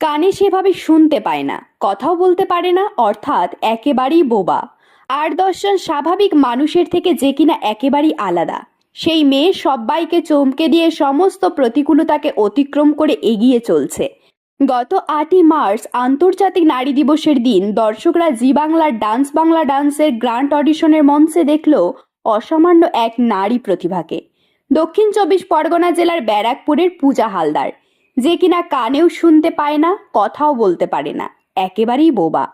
কানে সেভাবে শুনতে পায় না, কথাও বলতে পারে না, অর্থাৎ একেবারেই বোবা। ৮-১০ জন স্বাভাবিক মানুষের থেকে যে কিনা একেবারেই আলাদা, সেই মেয়ে সব্বাইকে চমকে দিয়ে সমস্ত প্রতিকূলতাকে অতিক্রম করে এগিয়ে চলছে। গত ৮ই মার্চ আন্তর্জাতিক নারী দিবসের দিন দর্শকরা জি বাংলার বাংলা ডান্সের গ্র্যান্ড অডিশনের মঞ্চে দেখল অসামান্য এক নারী প্রতিভাকে। দক্ষিণ ২৪ পরগনা জেলার ব্যারাকপুরের পূজা হালদার, যে কিনা কানেও শুনতে পায় না, কথাও বলতে পারে না, একেবারেই বোবা।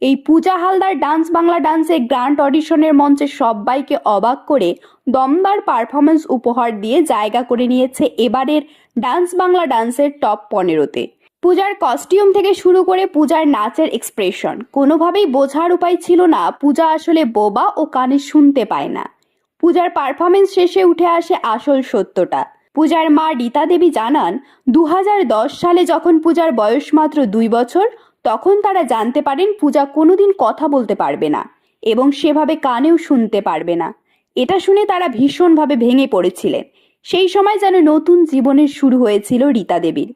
এই পূজা হালদার বাংলা ডান্সের গ্র্যান্ড অডিশনের মঞ্চে সবাইকে অবাক করে দমদার পারফরমেন্স উপহার দিয়ে জায়গা করে নিয়েছে এবারের বাংলা ডান্সের টপ ১৫-তে। পূজার কস্টিউম থেকে শুরু করে পূজার নাচের এক্সপ্রেশন, কোনোভাবেই বোঝার উপায় ছিল না পূজা আসলে বোবা ও কানে শুনতে পায় না। পূজার পারফরমেন্স শেষে উঠে আসে আসল সত্যটা। পূজার মা রীতা দেবী জানান, ২০১০ সালে যখন পূজার বয়স মাত্র ২ বছর, তখন তারা জানতে পারেন পূজা কোনোদিন কথা বলতে পারবে না এবং সেভাবে কানেও শুনতে পারবে না। এটা শুনে তারা ভীষণভাবে ভেঙে পড়েছিলেন। সেই সময় যেন নতুন জীবনের শুরু হয়েছিল রীতা দেবীর।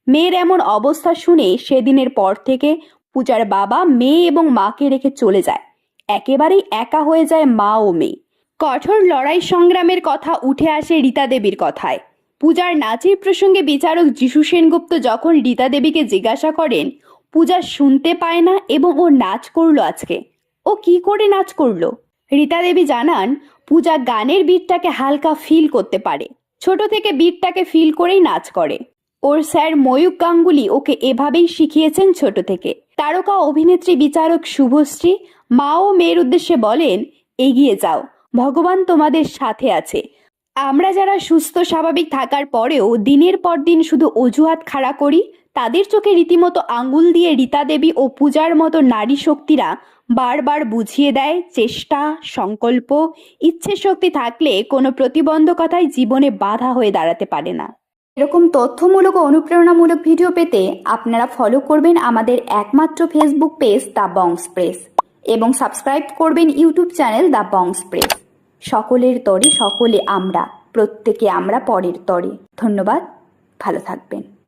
মেয়ের এমন অবস্থা শুনে সেদিনের পর থেকে পূজার বাবা মেয়ে এবং মাকে রেখে চলে যায়। একেবারেই একা হয়ে যায় মা ও মেয়ে। কঠোর লড়াই সংগ্রামের কথা উঠে আসে রীতা দেবীর কথায়। পূজার নাচের প্রসঙ্গে বিচারক যিশু সেনগুপ্ত যখন রীতা দেবীকে জিজ্ঞাসা করেন পূজা শুনতে পায় না এবং ও নাচ করলো আজকে, ও কি করে নাচ করলো, রীতা দেবী জানান, পূজা গানের বিটটাকে হালকা ফিল করতে পারে, ছোট থেকে বিটটাকে ফিল করেই নাচ করে। ওর স্যার ময়ূক গাঙ্গুলি ওকে এভাবেই শিখিয়েছেন ছোট থেকে। তারকা অভিনেত্রী বিচারক শুভশ্রী মা ও মেয়ের উদ্দেশ্যে বলেন, এগিয়ে যাও, ভগবান তোমাদের সাথে আছে। আমরা যারা সুস্থ স্বাভাবিক থাকার পরেও দিনের পর দিন শুধু অজুহাত খাড়া করি, তাদের চোখে রীতিমতো আঙুল দিয়ে রীতা দেবী ও পূজার মতো নারী শক্তিরা বারবার বুঝিয়ে দেয়, চেষ্টা, সংকল্প, ইচ্ছে শক্তি থাকলে কোনো প্রতিবন্ধকতাই জীবনে বাধা হয়ে দাঁড়াতে পারে না। এরকম তথ্যমূলক ও অনুপ্রেরণামূলক ভিডিও পেতে আপনারা ফলো করবেন আমাদের একমাত্র ফেসবুক পেজ দ্য বংস প্রেস এবং সাবস্ক্রাইব করবেন ইউটিউব চ্যানেল দ্য বংস প্রেস। সকলের তরে সকলে আমরা, প্রত্যেকে আমরা পরের তরে। ধন্যবাদ, ভালো থাকবেন।